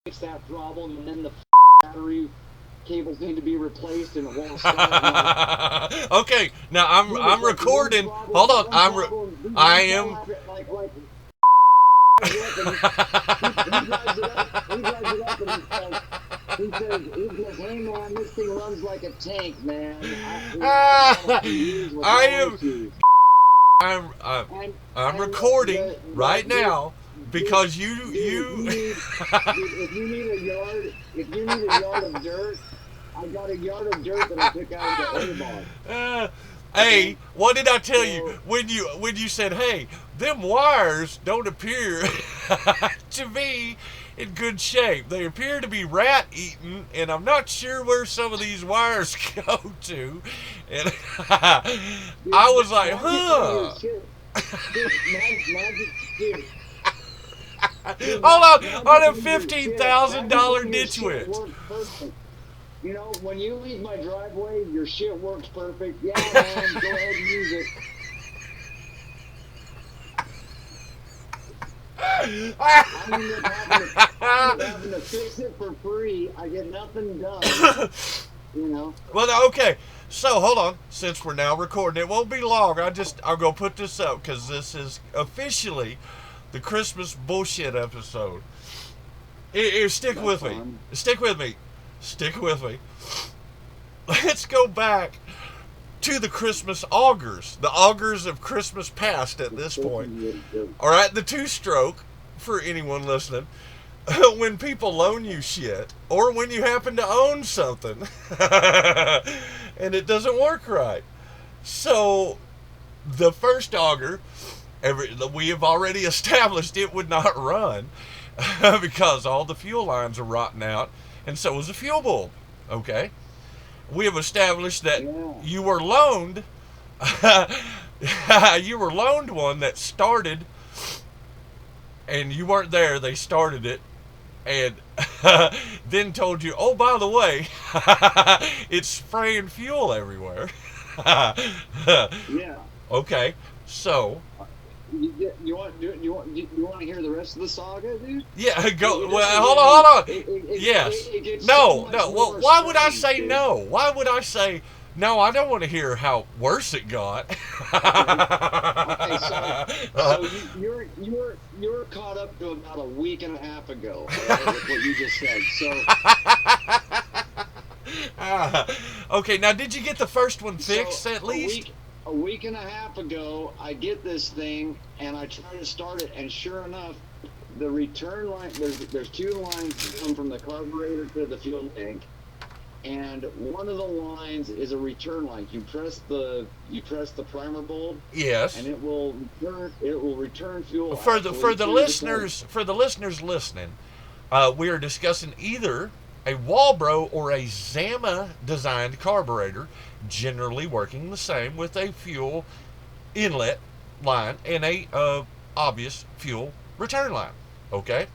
fix that problem, and then the battery cables need to be replaced, and it won't start. Okay, now I'm recording. Hold on, I am. He drives it up. He drives it up, and he says, "Hey man, this thing runs like a tank, man. I am. I'm recording right now because if you need a yard of dirt, I got a yard of dirt that I took out of the A-bar. Hey, what did I tell you when you said, "Hey, them wires don't appear to be in good shape. They appear to be rat eaten, and I'm not sure where some of these wires go to." And I was like, "Huh." Hold on a $15,000 ditch witch. You know, when you leave my driveway, your shit works perfect. Yeah, man, go ahead and use it. I ended up having to fix it for free. I get nothing done. You know. Well, okay. So hold on. Since we're now recording, it won't be long. I'll go put this up because this is officially the Christmas bullshit episode. Stick with me. Stick with me. Stick with me. Let's go back to the Christmas Augers. The Augers of Christmas past at this point. All right, the two-stroke, for anyone listening, when people loan you shit, or when you happen to own something, and it doesn't work right. So, the first auger, we have already established it would not run, because all the fuel lines are rotting out, and so is the fuel bulb. Okay? We have established that you were loaned one that started, and you weren't there. They started it, and then told you, "Oh, by the way, it's spraying fuel everywhere." Yeah. Okay, so. You want to hear the rest of the saga, dude? Yeah, go. Well, hold on. Yes. No. Well, why would I say no? Why would I say no? I don't want to hear how worse it got. Okay, so you're caught up to about a week and a half ago, right, with what you just said. So. Okay. Now, did you get the first one fixed at least? A week and a half ago, I get this thing and I try to start it, and sure enough, the return line, there's two lines that come from the carburetor to the fuel tank, and one of the lines is a return line. You press the primer bulb, yes, and it will return fuel. For the listeners listening, we are discussing either a Walbro or a Zama designed carburetor, generally working the same with a fuel inlet line and a obvious fuel return line. Okay?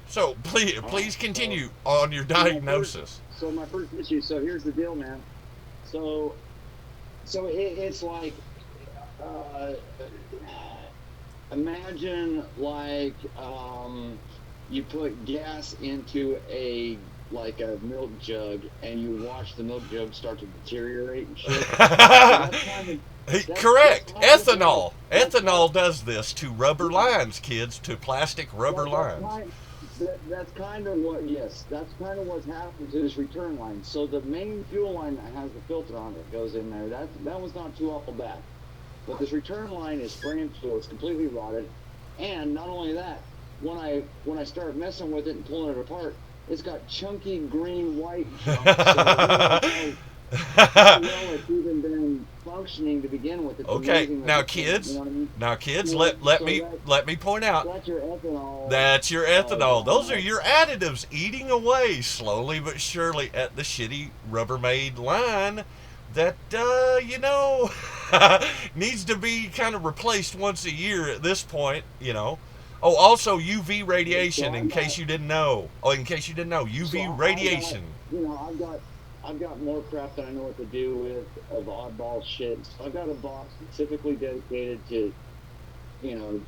So please continue on your diagnosis. So my first issue, so here's the deal, man. So it's like, imagine like you put gas into a milk jug, and you watch the milk jug start to deteriorate and shit. Correct. Ethanol. Ethanol does this to rubber lines, kids, to plastic rubber lines. That's kind of what's happened to this return line. So the main fuel line that has the filter on it goes in there. That was not too awful bad. But this return line is spraying fuel. It's completely rotted. And not only that, when I start messing with it and pulling it apart, it's got chunky green white junk. So it's even been functioning to begin with. It's okay, now kids, you know what I mean? let me point out. That's your ethanol. That's your ethanol. Those are your additives eating away slowly but surely at the shitty Rubbermaid line that needs to be kind of replaced once a year at this point, you know. Oh, also UV radiation, in case you didn't know. UV radiation. I've got more crap that I know what to do with of oddball shit. So I've got a box specifically dedicated to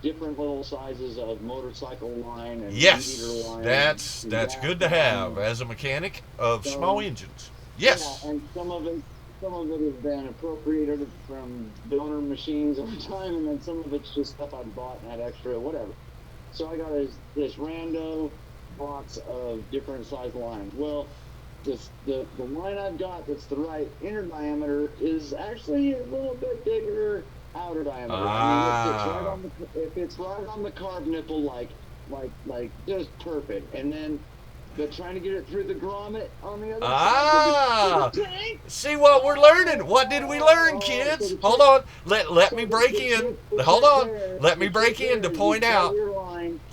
different little sizes of motorcycle line and Yes, meter line. that's good to have as a mechanic of small engines. Yes. Yeah, and some of it has been appropriated from donor machines over time, and then some of it's just stuff I bought and had extra, whatever. So I got this rando box of different size lines. Well, the line I've got that's the right inner diameter is actually a little bit bigger outer diameter. I mean, if it's right on the carb nipple, like just perfect. And then but trying to get it through the grommet on the other side of the tank. See what we're learning. What did we learn, kids? Hold on. Let me break in. Hold on. Let me break in to point out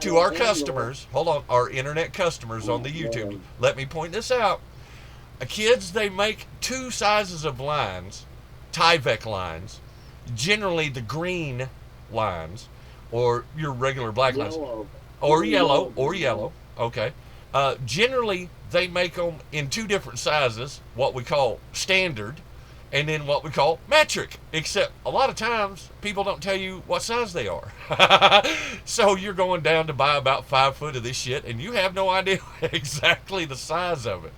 to our customers. Hold on. Our internet customers on the YouTube. Let me point this out. Kids, they make two sizes of lines, Tyvek lines, generally the green lines, or your regular black lines, or yellow. Okay. Generally, they make them in two different sizes, what we call standard, and then what we call metric. Except a lot of times, people don't tell you what size they are. So you're going down to buy about 5 foot of this shit, and you have no idea exactly the size of it.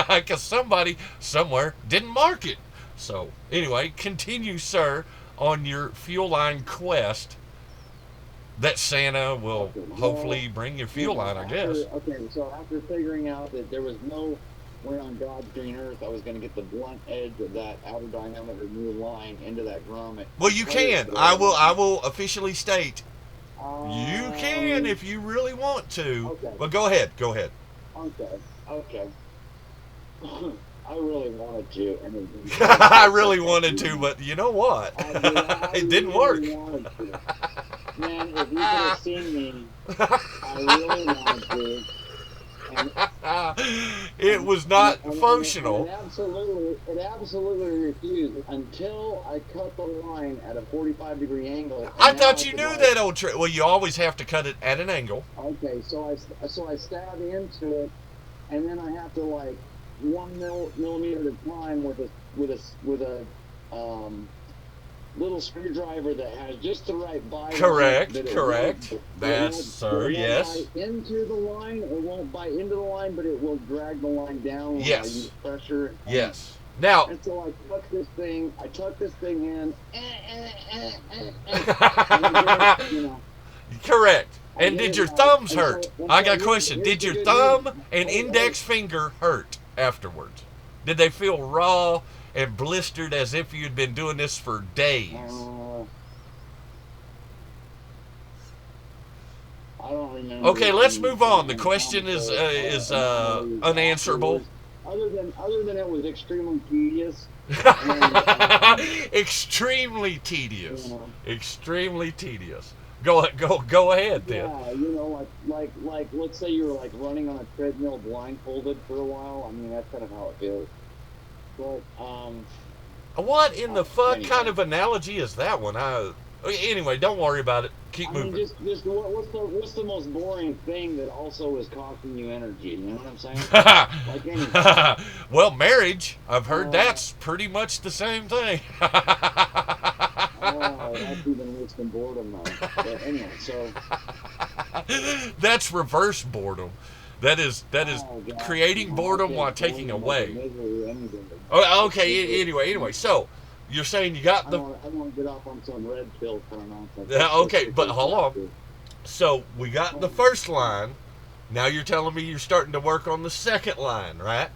Because somebody somewhere didn't mark it. So anyway, continue, sir, on your fuel line quest. That Santa will hopefully bring you fuel line, I guess. Okay, so after figuring out that there was no way on God's green earth I was going to get the blunt edge of that outer diameter new line into that grommet. Well, you can. I will officially state you can if you really want to. Okay. Well, go ahead. Okay. I really wanted to. I really wanted to, but you know what? It didn't work. Man, if you could have seen me, I really wanted to. It was not functional. It absolutely refused until I cut the line at a 45-degree angle. I thought you knew that old trick. Well, you always have to cut it at an angle. Okay, so I stab into it, and then I have to 1 millimeter at a time with a little screwdriver that has just the right bite. Correct. That's, sir, yes. It won't bite into the line. It won't bite into the line, but it will drag the line down when I use pressure. Yes. Now. And so I tuck this thing in. Correct. And did your thumbs hurt? I got a question. Did your thumb and index finger hurt afterwards? Did they feel raw and blistered as if you'd been doing this for days? I don't remember. Okay, let's move on. The question is unanswerable. Other than it was extremely tedious. Extremely tedious. Extremely tedious. Go ahead then. Yeah, like let's say you're running on a treadmill blindfolded for a while. I mean, that's kind of how it feels. But what in the fuck kind of analogy is that one? Anyway, don't worry about it. Keep moving. Just what's the most boring thing that also is costing you energy? You know what I'm saying? Like anything. Well, marriage. I've heard that's pretty much the same thing. That's even worse than boredom, though. But anyway, so that's reverse boredom. That is creating boredom while taking away. Oh, okay. Anyway, so you're saying you got the. I want to get off on some red pill for a nonsense. Okay, but hold on. So we got the first line. Now you're telling me you're starting to work on the second line, right?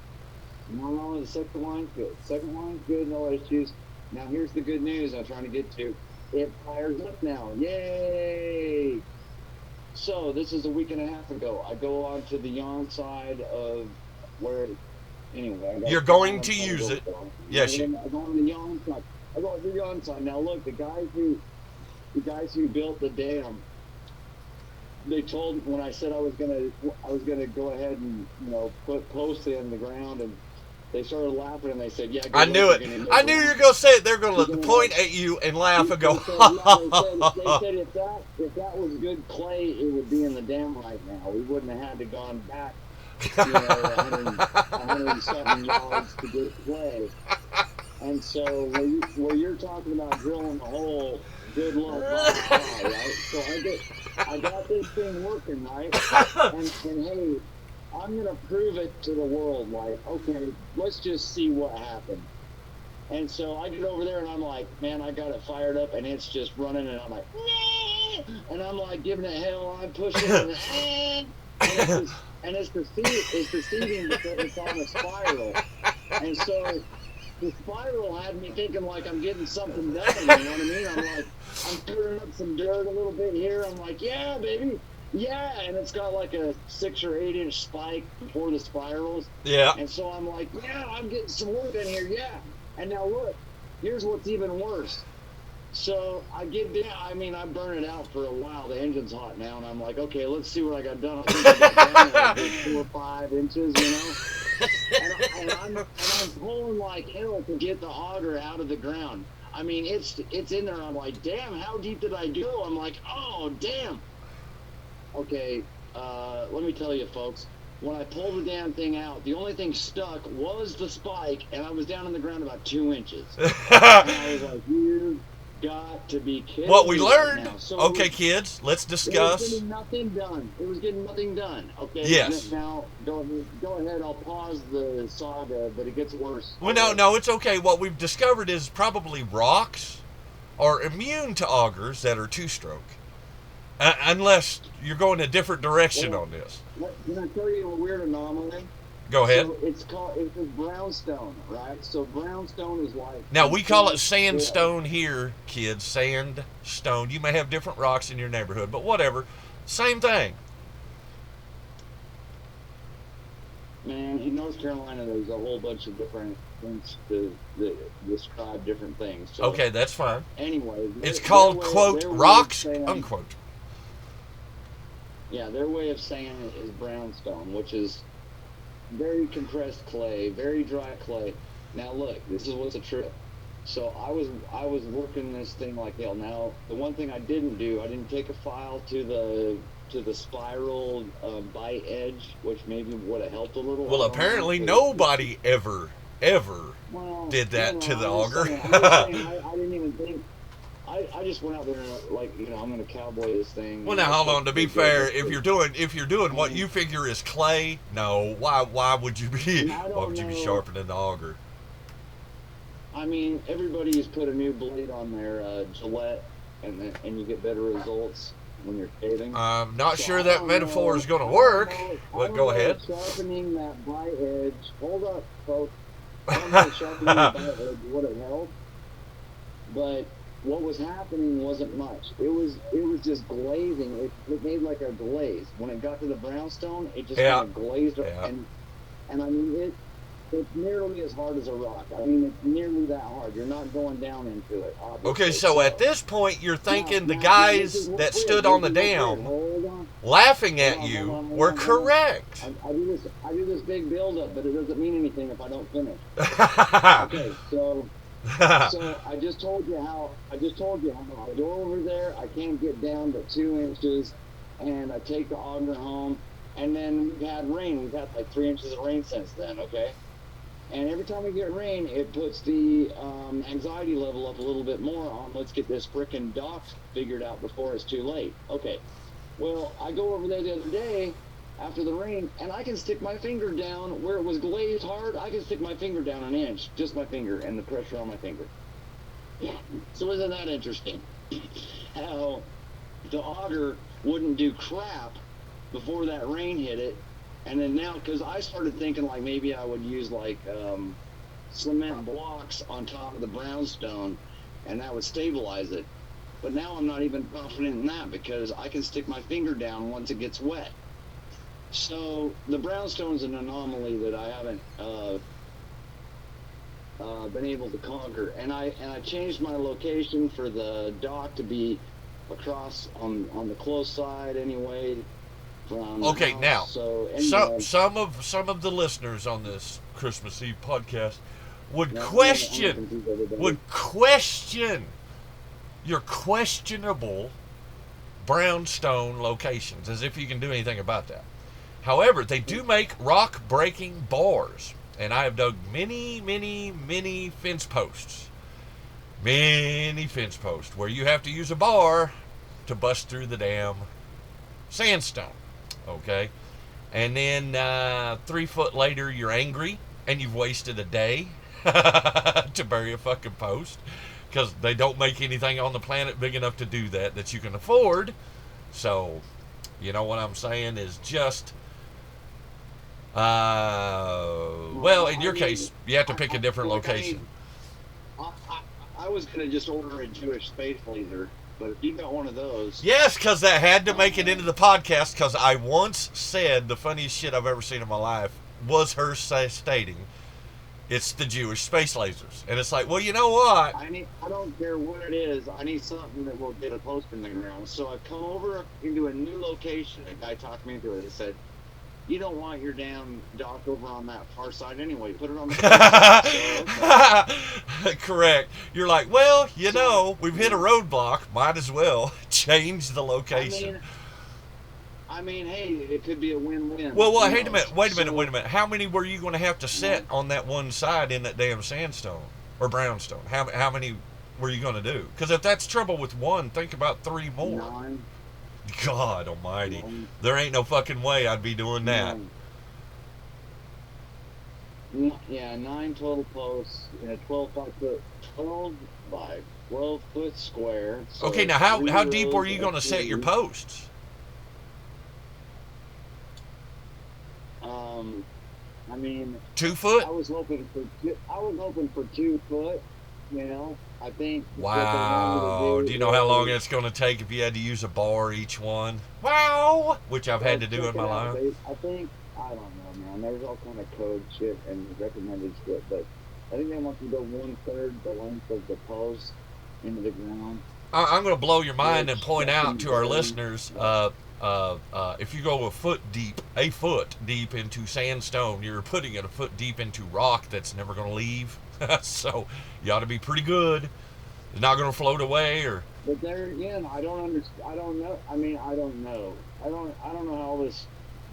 No, the second line's good. Second line's good, no issues. Now here's the good news I'm trying to get to. It fires up now. Yay! So this is a week and a half ago. I go on to the yawn side of where. Anyway, you're going to use it. Yes, I go on the yawn side. I go on the yawn side. Now look, the guys who built the dam. They told when I said I was gonna go ahead and put posts in the ground, and they started laughing and they said, "Yeah." I knew it. I knew you were gonna say it. They're gonna point at you and laugh and go. They said if that was good clay, it would be in the dam right now. We wouldn't have had to gone back 107 yards to get clay. And so where you're talking about drilling a hole good luck, blah, blah, blah, right? So I got this thing working, right? And hey, I'm going to prove it to the world, like, okay, let's just see what happens. And so I get over there and I'm like, man, I got it fired up and it's just running and I'm like, nee! And I'm like giving it hell, I'm pushing and it's proceeding because it's on a spiral. And so the spiral had me thinking like I'm getting something done, you know what I mean? I'm like, I'm clearing up some dirt a little bit here. I'm like, yeah, baby. Yeah, and it's got like a 6 or 8 inch spike before the spirals. Yeah. And so I'm like, yeah, I'm getting some work in here, yeah. And now look, here's what's even worse. So I get down, I mean, I burn it out for a while. The engine's hot now, and I'm like, okay, let's see what I got done. I think I got down like 4 or 5 inches, you know? And I'm pulling like hell to get the auger out of the ground. I mean, it's in there. I'm like, damn, how deep did I go? I'm like, oh, damn. Okay, let me tell you, folks. When I pulled the damn thing out, the only thing stuck was the spike, and I was down on the ground about 2 inches. And I was like, you got to be kidding What we me learned, right now. So okay, kids, let's discuss. It was getting nothing done. It was getting nothing done. Okay. Yes. Now, go ahead. I'll pause the saga, but it gets worse. Well, no, it's okay. What we've discovered is probably rocks are immune to augers that are two-stroke. Unless you're going a different direction on this. Can I tell you a weird anomaly? Go ahead. So it's brownstone, right? So brownstone is like... Now, we call it sandstone here, kids. Sandstone. You may have different rocks in your neighborhood, but whatever. Same thing. Man, in North Carolina, there's a whole bunch of different things to describe different things. So, okay, that's fine. Anyway. It's called, quote, rocks, unquote. Yeah, their way of saying it is brownstone, which is very compressed clay, very dry clay. Now look, this is what's a trip. So I was working this thing like hell. Now the one thing I didn't do, I didn't take a file to the spiral bite edge, which maybe would have helped a little. Well, apparently nobody ever did that to the auger. I didn't even think. I just went out there and like, you know, I'm gonna cowboy this thing. Well, now hold on. To be fair, if you're doing what you figure is clay, no. Why would you be sharpening the auger? I mean, everybody's put a new blade on their Gillette, and you get better results when you're shaving. I'm not sure that metaphor is going to work. But go ahead. Sharpening that bite edge. Hold up, folks. I don't know sharpening the bite edge would have helped, but what was happening wasn't much. It was just glazing. It made like a glaze. When it got to the brownstone, it just kind of glazed. Yeah. And I mean, it's nearly as hard as a rock. I mean, it's nearly that hard. You're not going down into it, obviously. Okay, so at this point, you're thinking the guys that stood on the dam laughing at you were correct. I do this big build-up, but it doesn't mean anything if I don't finish. Okay, so I just told you how I go over there, I can't get down to 2 inches, and I take the auger home, and then we've had rain. We've had like 3 inches of rain since then, okay? And every time we get rain, it puts the anxiety level up a little bit more on let's get this frickin' dock figured out before it's too late. Okay, well, I go over there the other day after the rain, and I can stick my finger down where it was glazed hard. I can stick my finger down an inch, just my finger, and the pressure on my finger. Yeah. So isn't that interesting? How the auger wouldn't do crap before that rain hit it, and then now, because I started thinking like maybe I would use like cement blocks on top of the brownstone, and that would stabilize it. But now I'm not even confident in that because I can stick my finger down once it gets wet. So the brownstone's an anomaly that I haven't been able to conquer, and I changed my location for the dock to be across on the close side anyway. Okay, now so anyway, some of the listeners on this Christmas Eve podcast would question your questionable brownstone locations as if you can do anything about that. However, they do make rock-breaking bars, and I have dug many, many, many fence posts many fence posts where you have to use a bar to bust through the damn sandstone. Okay? And then 3 foot later, you're angry and you've wasted a day to bury a fucking post because they don't make anything on the planet big enough to do that you can afford. So, you know what I'm saying is just, well, in your case, you have to pick a different location. I was going to just order a Jewish space laser, but if you got one of those. Yes, because that had to make it into the podcast because I once said the funniest shit I've ever seen in my life was her stating it's the Jewish space lasers. And it's like, well, you know what? I don't care what it is. I need something that will get a post in the ground. So I've come over into a new location. A guy talked me into it. He said, you don't want your damn dock over on that far side anyway. Put it on the side. So, correct. You're like, well, you know, we've hit a roadblock. Might as well change the location. I mean, hey, it could be a win-win. Well, wait a minute. How many were you going to have to set on that one side in that damn sandstone or brownstone? How many were you going to do? Because if that's trouble with one, think about 3 more. 9. God almighty. There ain't no fucking way I'd be doing that. 9 total posts in a 12 by 12 foot square. So okay, now how deep were you going to set your posts? I mean, 2 foot? I was hoping for 2 foot, you know. I think. Wow. Do you know how long it's going to take if you had to use a bar each one? Wow. Which I've had to do in my life. I don't know, man. There's all kind of code shit and recommended shit, but I think they want you to go 1/3 the length of the post into the ground. I'm going to blow your mind and point out to our listeners, if you go a foot deep into sandstone, you're putting it a foot deep into rock that's never going to leave. So you ought to be pretty good. It's not going to float away, or. But there again, I don't understand. I don't know. I mean, I don't know. I don't know how this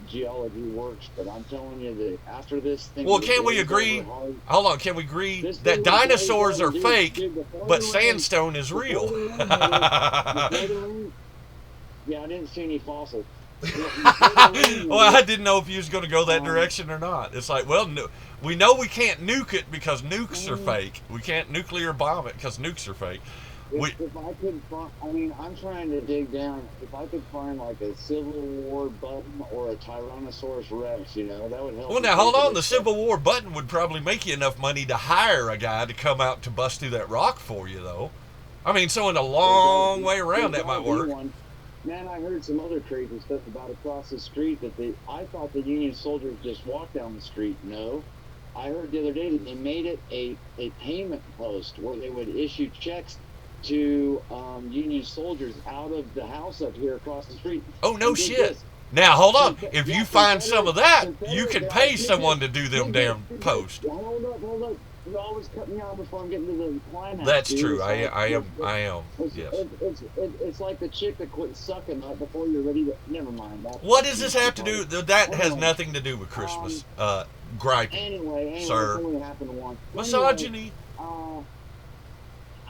geology works, but I'm telling you that after this thing. Well, can we agree? Hold on, can we agree that dinosaurs are fake, but sandstone is real? Yeah, I didn't see any fossils. Well, I didn't know if you was going to go that direction or not. It's like, well, we know we can't nuke it because nukes are fake. We can't nuclear bomb it because nukes are fake. If I could find, I mean, I'm trying to dig down. If I could find like a Civil War button or a Tyrannosaurus Rex, you know, that would help. Well, now hold on. The Civil War button would probably make you enough money to hire a guy to come out to bust through that rock for you, though. I mean, so in a long way around, that might work. Man, I heard some other crazy stuff about across the street that I thought the Union soldiers just walked down the street. No. I heard the other day that they made it a payment post where they would issue checks to Union soldiers out of the house up here across the street. Oh, no shit. Now, hold on. If you find some of that, you can pay someone to do them damn posts. Hold up. You always cut me off before I'm getting to the climax. That's true. I am. Yes. It's like the chick that quit sucking up before you're ready to. Never mind. What does this have to do? That has nothing to do with Christmas. Griping. Anyway, sir. It only happened once. Misogyny. I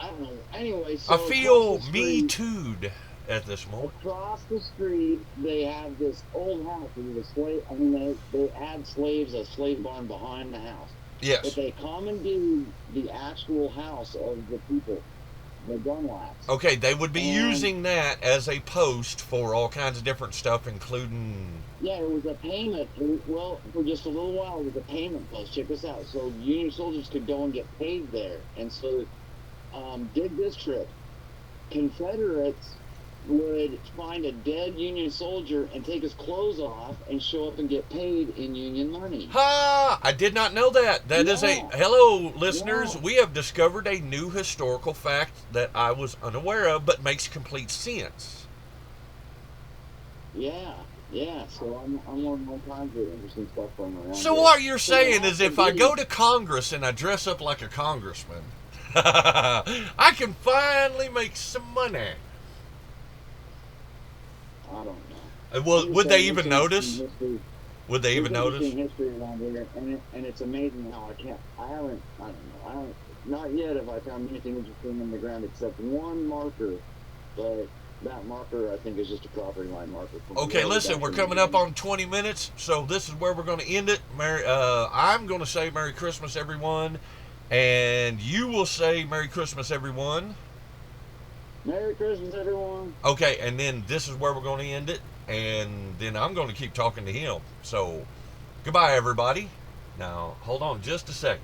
don't know. Anyway, so I feel me too'd at this moment. Across the street, they have this old house with a slave. I mean, they had slaves, a slave barn behind the house. Yes. But they commandeered the actual house of the people, the Dunlaps. Okay, they would be using that as a post for all kinds of different stuff, including. Yeah, it was a payment. Well, for just a little while, it was a payment post. Check this out. So Union soldiers could go and get paid there. And so, dig this trip. Confederates would find a dead Union soldier and take his clothes off and show up and get paid in Union money. Ha! I did not know that. That is a... Hello, listeners. Yeah. We have discovered a new historical fact that I was unaware of, but makes complete sense. Yeah. So I'm learning all kinds of interesting stuff from around. So what you're saying is if I go to Congress and I dress up like a congressman, I can finally make some money. I don't know. Well, would they even notice? Would they even notice? History around here, and it's amazing how I don't know. not yet have I found anything interesting in the ground except one marker, but that marker I think is just a property line marker. Okay, listen, we're coming up on 20 minutes, so this is where we're going to end it. I'm going to say Merry Christmas, everyone, and you will say Merry Christmas, everyone. Merry Christmas, everyone. Okay, and then this is where we're going to end it, and then I'm going to keep talking to him. So, goodbye, everybody. Now, hold on just a second.